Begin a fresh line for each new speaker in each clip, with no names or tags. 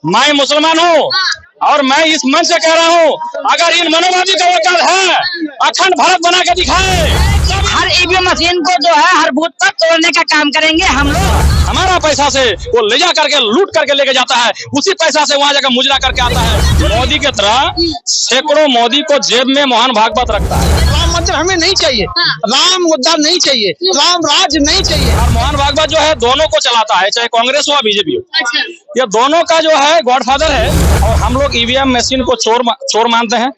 मैं मुसलमान हूँ और मैं इस मन से कह रहा हूँ, अगर इन मनोवादी का वकाल है, अखंड भारत बना के दिखाए।
हर ईवीएम मशीन को जो है हर बूथ पर तोड़ने का काम करेंगे हम लोग।
हमारा पैसा से वो ले जा करके लूट करके लेके जाता है, उसी पैसा से वहाँ जाकर मुजरा करके आता है। मोदी की तरह सैकड़ों मोदी को जेब में मोहन भागवत रखता है।
राम मंदिर हमें नहीं चाहिए, राम मुद्दा नहीं चाहिए, राम राज नहीं चाहिए।
और मोहन भागवत जो है दोनों को चलाता है, चाहे कांग्रेस हो या बीजेपी हो। ये दोनों का जो है गॉडफादर है। और हम लोग ईवीएम मशीन को चोर मानते हैं।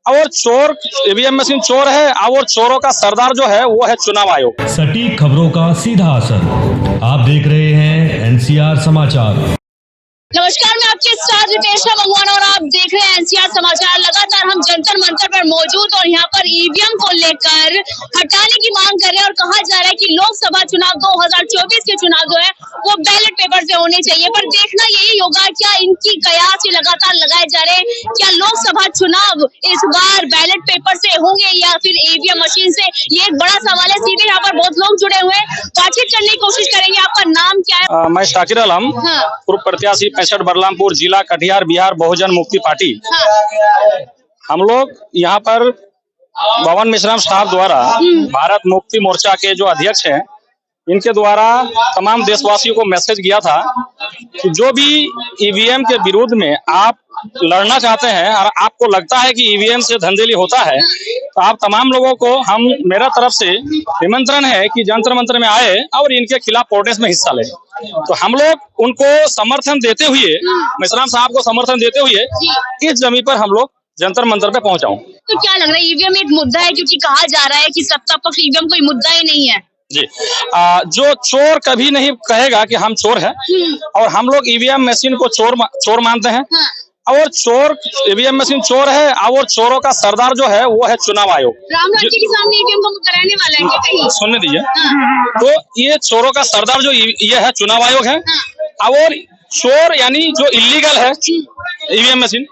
और चोर ईवीएम मशीन चोर है, और चोरों का सरदार जो है वो है चुनाव आयोग।
सटीक खबरों का सीधा असर। आप देख रहे हैं एनसीआर समाचार।
नमस्कार, मैं आपके साथ रितेशा भगवान और आप देख रहे हैं एनसीआर समाचार। लगातार हम जंतर मंतर पर मौजूद और यहाँ पर ईवीएम को लेकर हटाने की मांग कर रहे हैं और कहा जा रहा है कि लोकसभा चुनाव 2024 के चुनाव जो है वो बैलेट पेपर से होने चाहिए। पर देखना यही होगा, क्या इनकी कयास लगातार लगाए जा रहे हैं, क्या लोकसभा चुनाव इस बार बैलेट पेपर से होंगे या फिर ईवीएम मशीन से? ये एक बड़ा सवाल है। सीधे यहाँ पर बहुत लोग जुड़े हुए हैं, बातचीत करने की कोशिश करेंगे। आपका नाम क्या है?
मैं शाकिर आलम, पूर्व प्रत्याशी 65 बलरामपुर जिला कटिहार बिहार बहुजन मुक्ति पार्टी। हम लोग यहाँ पर भवन मिश्राम साहब द्वारा भारत मुक्ति मोर्चा के जो अध्यक्ष हैं, इनके द्वारा तमाम देशवासियों को मैसेज गया था कि जो भी ईवीएम के विरोध में आप लड़ना चाहते हैं और आपको लगता है कि ईवीएम से धांधली होता है, तो आप तमाम लोगों को मेरा तरफ से निमंत्रण है कि जंतर मंतर में आए और इनके खिलाफ प्रोटेस्ट में हिस्सा लें। तो हम लोग उनको समर्थन देते हुए, मिश्राम साहब को समर्थन देते हुए इस जमीन पर हम लोग जंतर मंतर पे पहुंचाऊं।
तो क्या लग रहा है, ईवीएम एक मुद्दा है? क्योंकि कहा जा रहा है कि सत्ता पक्ष ईवीएम कोई मुद्दा ही नहीं है।
जी, जो चोर कभी नहीं कहेगा कि हम चोर हैं, और हम लोग ईवीएम मशीन को चोर मानते हैं। और चोर ईवीएम मशीन चोर है, और चोरों का सरदार जो है वो है चुनाव आयोग।
राम राज्य के सामने ईवीएम का मुद्दा रहने वाला है क्या कहीं?
सुनने दीजिए। तो ये चोरों का सरदार जो ये है चुनाव आयोग है। और चोर यानी जो इलीगल है ईवीएम मशीन,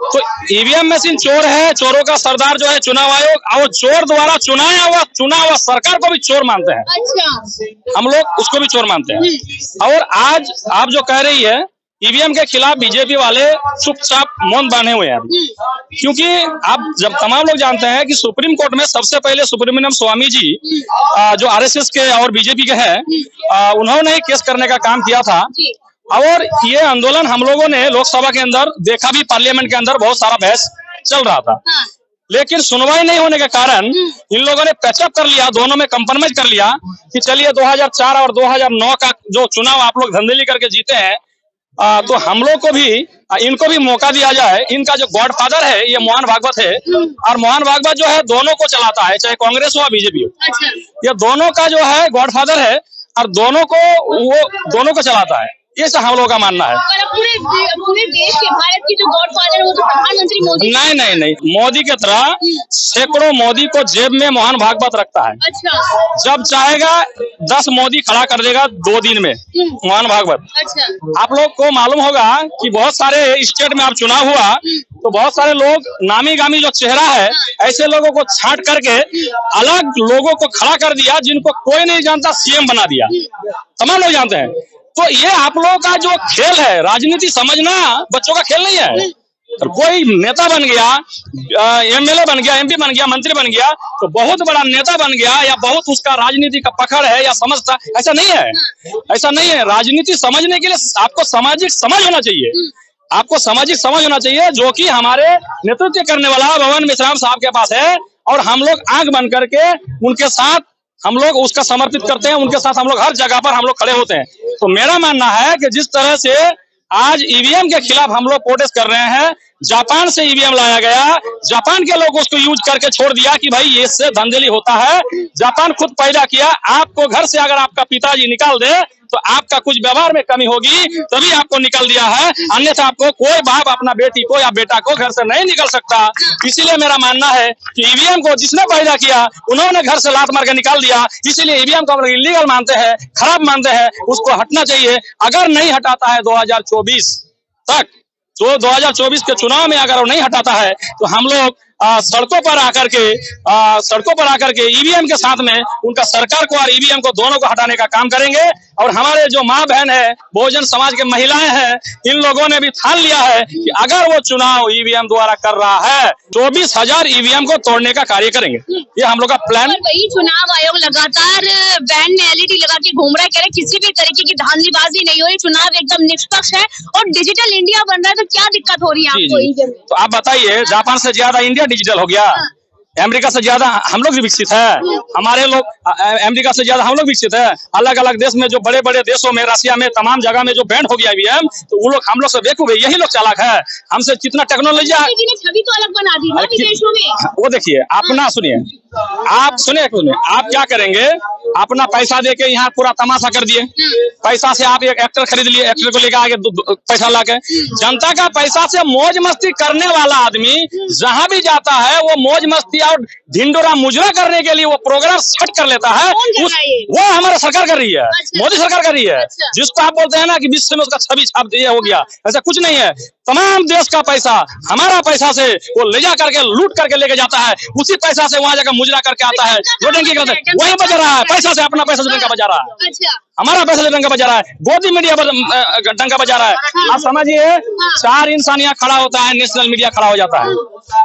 तो ईवीएम मशीन चोर है, चोरों का सरदार जो है चुनाव आयोग, और चोर द्वारा चुना हुआ सरकार को भी चोर मानते हैं।
अच्छा,
हम लोग उसको भी चोर मानते हैं। और आज आप जो कह रही है ईवीएम के खिलाफ बीजेपी वाले चुपचाप मौन बांधे हुए हैं, क्योंकि आप जब तमाम लोग जानते हैं कि सुप्रीम कोर्ट में सबसे पहले सुब्रमण्यम स्वामी जी जो आरएसएस के और बीजेपी के हैं, उन्होंने केस करने का काम किया था। और ये आंदोलन हम लोगों ने लोकसभा के अंदर देखा भी, पार्लियामेंट के अंदर बहुत सारा बहस चल रहा था, लेकिन सुनवाई नहीं होने के कारण इन लोगों ने पैचअप कर लिया, दोनों में कंप्रोमाइज कर लिया कि चलिए 2004 और 2009 का जो चुनाव आप लोग धांधली करके जीते हैं, तो हम लोग को भी इनको भी मौका दिया जाए। इनका जो गॉडफादर है ये मोहन भागवत है, और मोहन भागवत जो है दोनों को चलाता है, चाहे कांग्रेस हो या बीजेपी हो। ये दोनों का जो है गॉडफादर है और दोनों को चलाता है। ये सब हम लोगों का मानना है।
पूरे देश के भारत की जो गॉडफादर है वो तो प्रधानमंत्री मोदी।
नहीं, मोदी की तरह सैकड़ों मोदी को जेब में मोहन भागवत रखता है।
अच्छा,
जब चाहेगा 10 मोदी खड़ा कर देगा 2 दिन में मोहन भागवत।
अच्छा,
आप लोग को मालूम होगा कि बहुत सारे स्टेट में आप चुनाव हुआ तो बहुत सारे लोग नामी गामी जो चेहरा है, ऐसे लोगों को छांट करके अलग लोगों को खड़ा कर दिया, जिनको कोई नहीं जानता, सीएम बना दिया। तमाम लोग जानते हैं। तो ये आप लोगों का जो खेल है, राजनीति समझना बच्चों का खेल नहीं है। तो कोई नेता बन गया, एमएलए बन गया, एमपी बन गया, मंत्री बन गया, तो बहुत बड़ा नेता बन गया या बहुत उसका राजनीति का पकड़ है या समझता, ऐसा नहीं है। ऐसा नहीं है। राजनीति समझने के लिए आपको सामाजिक समझ होना चाहिए। आपको सामाजिक समझ होना चाहिए, जो कि हमारे नेतृत्व करने वाला भवन मिश्राम साहब के पास है। और हम लोग आंख बंद करके उनके साथ हम लोग उसका समर्पित करते हैं, उनके साथ हम लोग हर जगह पर हम लोग खड़े होते हैं। तो मेरा मानना है कि जिस तरह से आज ईवीएम के खिलाफ हम लोग प्रोटेस्ट कर रहे हैं, जापान से ईवीएम लाया गया, जापान के लोग उसको यूज करके छोड़ दिया कि भाई इससे धांधली होता है। जापान खुद पैदा किया। आपको घर से अगर आपका पिताजी निकाल दे तो आपका कुछ व्यवहार में कमी होगी, तभी आपको निकल दिया है, अन्यथा आपको कोई बाप अपना बेटी को या बेटा को घर से नहीं निकल सकता। इसीलिए मेरा मानना है कि ईवीएम को जिसने पैदा किया उन्होंने घर से लात मार के निकाल दिया। इसीलिए ईवीएम को हम लोग इलीगल मानते हैं, खराब मानते हैं, उसको हटना चाहिए। अगर नहीं हटाता है 2024 तक, जो 2024 के चुनाव में अगर वो नहीं हटाता है, तो हम लोग सड़कों पर आकर के ईवीएम के साथ में उनका सरकार को और ईवीएम को दोनों को हटाने का काम करेंगे। और हमारे जो माँ बहन है, बहुजन समाज के महिलाएं हैं, इन लोगों ने भी ठान लिया है कि अगर वो चुनाव ईवीएम द्वारा कर रहा है 24,000 ईवीएम को तोड़ने का कार्य करेंगे। ये हम लोग का प्लान।
वही चुनाव आयोग लगातार बैन में एलईडी लगा के घूम रहा है, कह रहे किसी भी तरीके की धांधलीबाजी नहीं हो रही, चुनाव एकदम निष्पक्ष है और डिजिटल इंडिया बन रहा है। तो क्या दिक्कत हो रही है आपको ईवीएम में?
तो आप बताइए, जापान से ज्यादा इंडिया डिजिटल हो गया, अमेरिका से ज्यादा हम लोग विकसित है, हमारे लोग अमेरिका से ज्यादा हम लोग विकसित है। अलग अलग देश में जो बड़े बड़े देशों में, रशिया में, तमाम जगह में जो बैंड हो गया ईवीएम, तो वो लोग हम लोग से बेवकूफ है, यही लोग चालाक है। हमसे जितना टेक्नोलॉजी
छवि तो अलग बना दी ना विदेशों में।
वो देखिए, अपना सुनिए, आप क्या करेंगे, अपना पैसा देके यहाँ पूरा तमाशा कर दिए। पैसा से आप एक एक्टर खरीद लिए, एक्टर को लेकर आगे पैसा लाके जनता का पैसा से मौज मस्ती करने वाला आदमी जहाँ भी जाता है वो मौज मस्ती और ढिंडोरा मुजरा करने के लिए वो प्रोग्राम सेट कर लेता है। वो हमारा सरकार कर रही है, मोदी सरकार कर रही है। जिसको आप बोलते हैं ना कि विश्व में उसका छवि छाप दिया हो गया, ऐसा कुछ नहीं है। तमाम देश का पैसा हमारा पैसा से वो ले जा करके लूट करके लेके जाता है, उसी पैसा से वहाँ जाकर मुजरा करके आता है, वोटिंग करता है, वही बजा रहा है पैसा से, अपना पैसा से डंका बजा रहा है, हमारा पैसा से डंका बजा रहा है, गोदी मीडिया डंका बजा रहा है। आप समझिए, 4 इंसान यहाँ खड़ा होता है, नेशनल मीडिया खड़ा हो जाता है।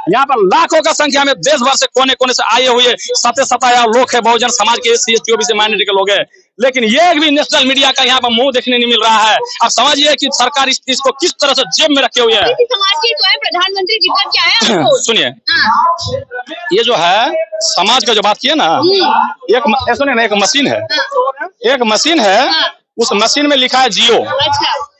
यहाँ पर लाखों का संख्या में देश भर से कोने कोने से आए हुए सताया लोग है, बहुजन समाज के SC ST माइनॉरिटी के लोग है, लेकिन ये भी नेशनल मीडिया का यहाँ पर मुंह देखने नहीं मिल रहा है। आप समझिए कि सरकार इसको किस तरह से जेब में रखे हुए है।
समाज की तो है, प्रधानमंत्री दिक्कत क्या है आपको?
सुनिए, ये जो है समाज का जो बात किया ना, एक मशीन है, उस मशीन में लिखा है जियो।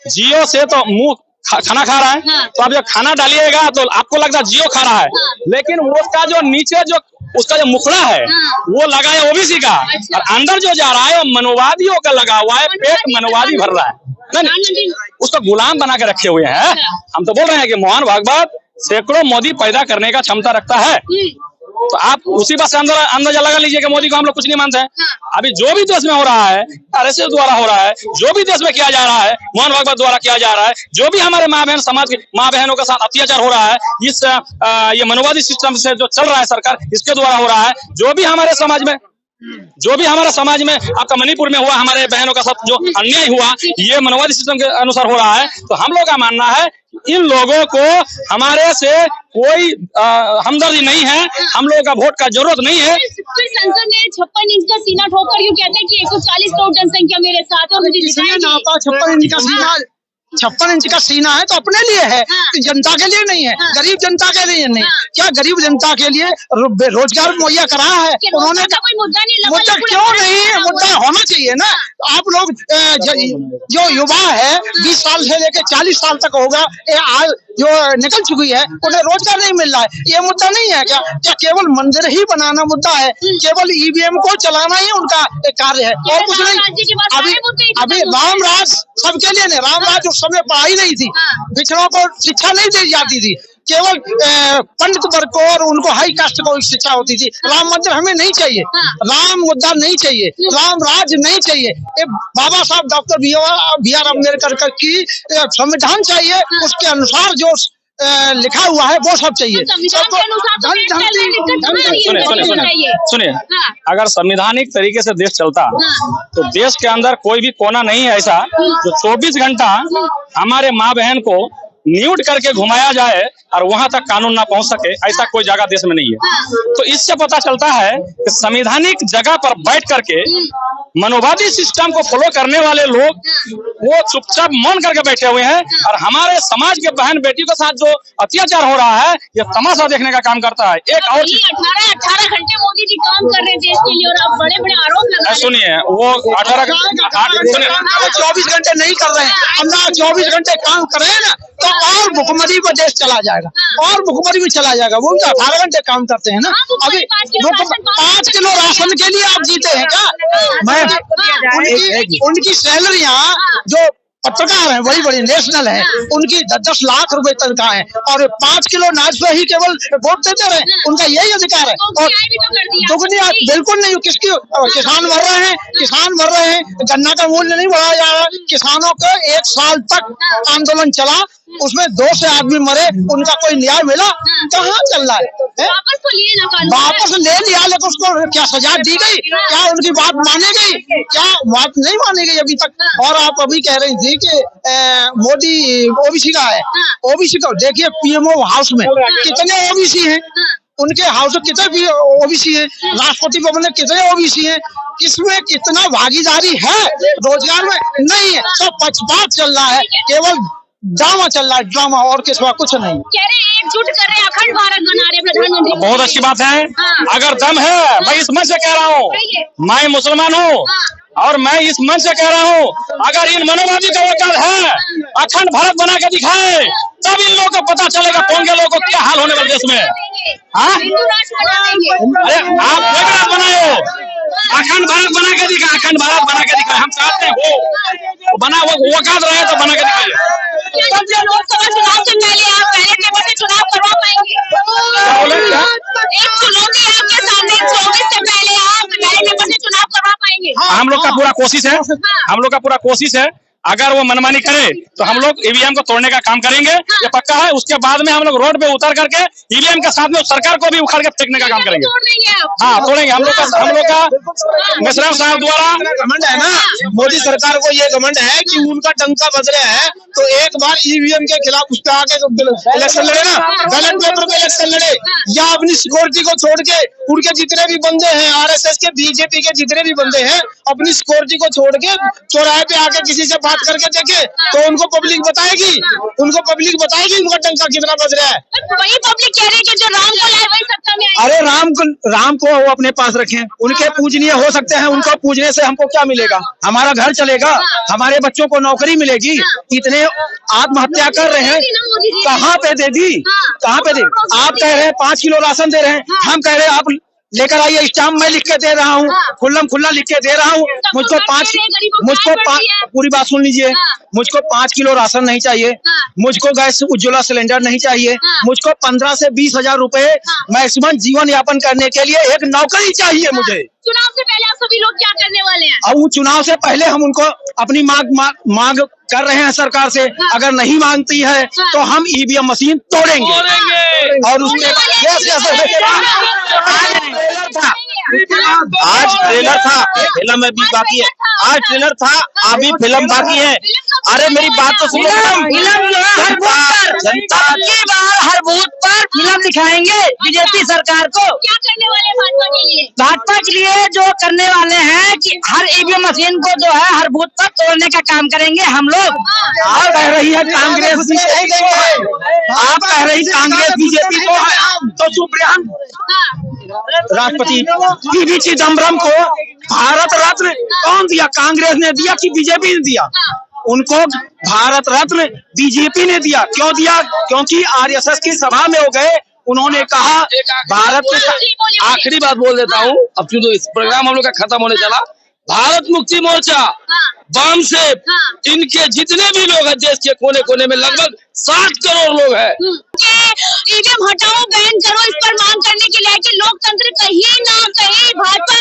जियो से तो मुंह खाना खा रहा है, तो आप जब खाना डालिएगा तो आपको लगता है जियो खा रहा है, लेकिन उसका जो नीचे जो उसका जो मुखड़ा है वो लगा है ओबीसी का, और अंदर जो जा रहा है वो मनोवादियों का लगा हुआ है, पेट मनोवादी भर रहा है, नहीं उसको गुलाम बना के रखे हुए हैं। हम तो बोल रहे हैं कि मोहन भागवत सैकड़ों मोदी पैदा करने का क्षमता रखता है, तो आप उसी बात से अंदाजा लगा लीजिए कि मोदी को हम लोग कुछ नहीं मानते हैं। अभी जो भी देश में हो रहा है, RSS द्वारा हो रहा है, जो भी देश में किया जा रहा है, मोहन भागवत द्वारा किया जा रहा है, जो भी हमारे माँ बहन समाज के माँ बहनों के साथ अत्याचार हो रहा है, इस ये मनोवादी सिस्टम से जो चल रहा है सरकार, इसके द्वारा हो रहा है, जो भी हमारे समाज में आपका मणिपुर में हुआ, हमारे बहनों का साथ जो अन्याय हुआ, ये मनोवादी सिस्टम के अनुसार हो रहा है। तो हम लोग का मानना है इन लोगों को हमारे से कोई हमदर्दी नहीं है, हम लोगों का वोट का जरूरत नहीं है।
फिर संसद ने 56 इंच का सीना ठोकर यूँ कहते हैं कि 140 करोड़ जनसंख्या मेरे साथ है, मुझे
56 इंच का सीना है तो अपने लिए है, जनता के लिए नहीं है, गरीब जनता के लिए नहीं। क्या गरीब जनता के लिए रोजगार मुहैया कराया है उन्होंने? मुद्दा क्यों नहीं है? मुद्दा होना चाहिए ना। आप लोग जो युवा है 20 साल से लेकर 40 साल तक होगा, जो निकल चुकी है, उन्हें रोजगार नहीं मिल रहा है, ये मुद्दा नहीं है क्या? क्या केवल मंदिर ही बनाना मुद्दा है? केवल ईवीएम को चलाना ही उनका एक कार्य है और कुछ नहीं? अभी राम राज सबके लिए नहीं, राम राज उस समय पढ़ाई नहीं थी, पिछड़ों को शिक्षा नहीं दी जाती थी, केवल पंडित वर्ग को और उनको हाई कास्ट को शिक्षा होती थी। राम मंदिर हमें नहीं चाहिए, राम मुद्दा नहीं चाहिए, राम राज नहीं चाहिए। बाबा साहब डॉक्टर BR अम्बेडकर की संविधान चाहिए, उसके अनुसार जो लिखा हुआ है वो सब चाहिए।
सुनिए, अगर संवैधानिक तरीके से देश चलता तो देश के अंदर कोई भी कोना नहीं है ऐसा जो 24 घंटा हमारे माँ बहन को न्यूट करके घुमाया जाए और वहां तक कानून ना पहुंच सके, ऐसा कोई जगह देश में नहीं है। तो इससे पता चलता है कि संवैधानिक जगह पर बैठ करके मनोवादी सिस्टम को फॉलो करने वाले लोग वो चुपचाप मौन करके बैठे हुए हैं, और हमारे समाज के बहन बेटियों के साथ जो अत्याचार हो रहा है ये तमाशा देखने का काम करता है। एक और
18 घंटे मोदी जी काम कर रहे हैं देश के लिए और आप बड़े बड़े आरोप लगा रहे हैं।
सुनिए, वो
24 घंटे नहीं कर रहे हैं, हम 24 घंटे काम कर रहे हैं ना, तो और भुखमरी में देश चला जाएगा, और भुखमरी में चला जाएगा। वो 18 घंटे काम करते हैं ना। अभी 5 किलो राशन के लिए आप जीते हैं क्या? मैं उनकी सैलरियाँ जो पत्रकार हैं, बड़ी बड़ी नेशनल है, उनकी 10-10 लाख रुपए तनख्वाह है और 5 किलो नाच पे ही केवल वोट देते रहे, उनका यही अधिकार है। और दुगनी बिल्कुल नहीं, किसकी किसान मर रहे हैं, किसान मर रहे हैं, गन्ना का मूल्य नहीं बढ़ाया जा रहा, किसानों का 1 साल तक आंदोलन चला, उसमें 2 से आदमी मरे, उनका कोई न्याय मिला? कहाँ चल रहा है? वापस ले लिया, लेकिन उसको क्या सजा दी गई? क्या उनकी बात मानी गई? क्या बात नहीं मानी गई अभी तक? और आप अभी कह रही थी कि मोदी ओबीसी का है, ओबीसी का देखिए पीएमओ हाउस में कितने ओबीसी हैं, उनके हाउस में कितने ओबीसी हैं, राष्ट्रपति भवन में कितने ओबीसी हैं, इसमें कितना भागीदारी है रोजगार में? नहीं है, सब पक्षपात चल रहा है, केवल ड्रामा चल रहा है, ड्रामा और किस बात कुछ नहीं।
कह रहे हैं एकजुट कर रहे हैं, अखंड भारत बना रहे हैं प्रधानमंत्री।
बहुत अच्छी बात है। अगर दम है, मैं इस मंच से कह रहा हूँ, मैं मुसलमान हूँ और मैं इस मंच से कह रहा हूँ, अगर इन मनोवादी का वकाल है, अखंड भारत बना के दिखाए, तब इन लोगों को पता चलेगा पोंगे लोगों को क्या हाल होने वाले देश में। हाँ, अरे आप वकालत बनाए, अखंड भारत बना के दिखा, अखंड भारत बना के दिखाए, हम चाहते हैं वो बना, वो वकालत रहे तो बना के दिखाइए।
लोकसभा चुनाव से पहले आप बैलेट पेपर से चुनाव करवा पाएंगे? एक चुनौती है आपके सामने, 24 से पहले आप बैलेट पेपर से चुनाव करवा पाएंगे?
हम लोग का पूरा कोशिश है, हम लोग का पूरा कोशिश है। अगर वो मनमानी करे तो हम लोग ईवीएम को तोड़ने का काम करेंगे, ये पक्का है। उसके बाद में हम लोग रोड पे उतर करके ईवीएम के साथ में सरकार को भी उखाड़ के फेंकने का काम करेंगे। हाँ, तोड़ेंगे। हम लोग का मिश्रा साहब द्वारा
घमंड है ना, मोदी सरकार को ये घमंड है कि उनका डंका बज रहा है, तो एक बार ईवीएम के खिलाफ उस पे आके इलेक्शन लड़े ना, बैलेट पेपर पे इलेक्शन लड़े, या अपनी सिक्योरिटी को छोड़ के उनके जितने भी बंदे हैं, आरएसएस के, बीजेपी के जितने भी बंदे हैं, अपनी सिक्योरिटी को छोड़ के चौराहे पे आके किसी से बात करके देखे तो उनको पब्लिक बताएगी, उनका डंका कितना बज रहा है।
वही पब्लिक कह रही है कि जो राम को लाए वही सत्ता में आए।
अरे राम को वो अपने पास रखें, उनके पूजनीय हो सकते हैं, उनको पूजने से हमको क्या मिलेगा? हमारा घर चलेगा, हमारे बच्चों को नौकरी मिलेगी। इतने आत्महत्या कर रहे हैं, कहाँ पे दे दी, कहाँ पे दे? आप कह रहे हैं 5 किलो राशन दे रहे हैं, हम कह रहे हैं आप लेकर आइए, स्टाम्प मैं लिख के दे रहा हूँ, खुल्ला लिख के दे रहा हूँ। मुझको पूरी बात सुन लीजिए, मुझको 5 किलो राशन नहीं चाहिए, मुझको गैस उज्ज्वला सिलेंडर नहीं चाहिए, मुझको 15 से 20 हजार रुपए मैक्सिमम जीवन यापन करने के लिए एक नौकरी चाहिए मुझे।
चुनाव से पहले आप सभी लोग क्या करने वाले हैं?
अब वो चुनाव से पहले हम उनको अपनी मांग कर रहे हैं सरकार से, अगर नहीं मांगती है तो हम ईवीएम मशीन तोड़ेंगे। और उसके
आज ट्रेलर था, फिल्म अभी बाकी है, आज ट्रेलर था, अभी फिल्म बाकी है। अरे मेरी बात तो सुनो,
जनता की बार हर बूथ पर फिल्म दिखाएंगे बीजेपी सरकार को।
क्या करने वाले भाजपा के लिए?
भाजपा के लिए जो करने वाले हैं कि हर ईवीएम मशीन को जो है हर बूथ पर तोड़ने का काम करेंगे हम लोग।
आप कह रही है कांग्रेस, आप कह रही कांग्रेस बीजेपी को है, तो सुप्रीम राष्ट्रपति पी चिदम्बरम को भारत रत्न कौन दिया? कांग्रेस ने दिया कि बीजेपी ने दिया? उनको भारत रत्न बीजेपी ने दिया। क्यों दिया? क्योंकि आरएसएस की सभा में हो गए, उन्होंने कहा भारत में।
आखिरी बात बोल देता हूँ, अब क्यों इस प्रोग्राम हम लोग का खत्म होने चला। भारत मुक्ति मोर्चा, वाम से इनके जितने भी लोग हैं देश के कोने कोने में, लगभग 7 करोड़ लोग हैं।
ईवीएम हटाओ, बैन करो, इस पर मांग करने के लिए कि लोकतंत्र कहीं ना कहीं भाजपा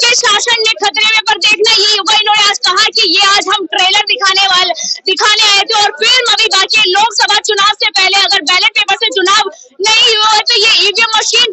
के शासन ने खतरे में। पर देखना ये होगा, इन्होंने आज कहा कि ये आज हम ट्रेलर दिखाने आए थे और फिल्म अभी बाकी। लोकसभा चुनाव से पहले अगर बैलेट पेपर से चुनाव नहीं हुआ तो ये ईवीएम मशीन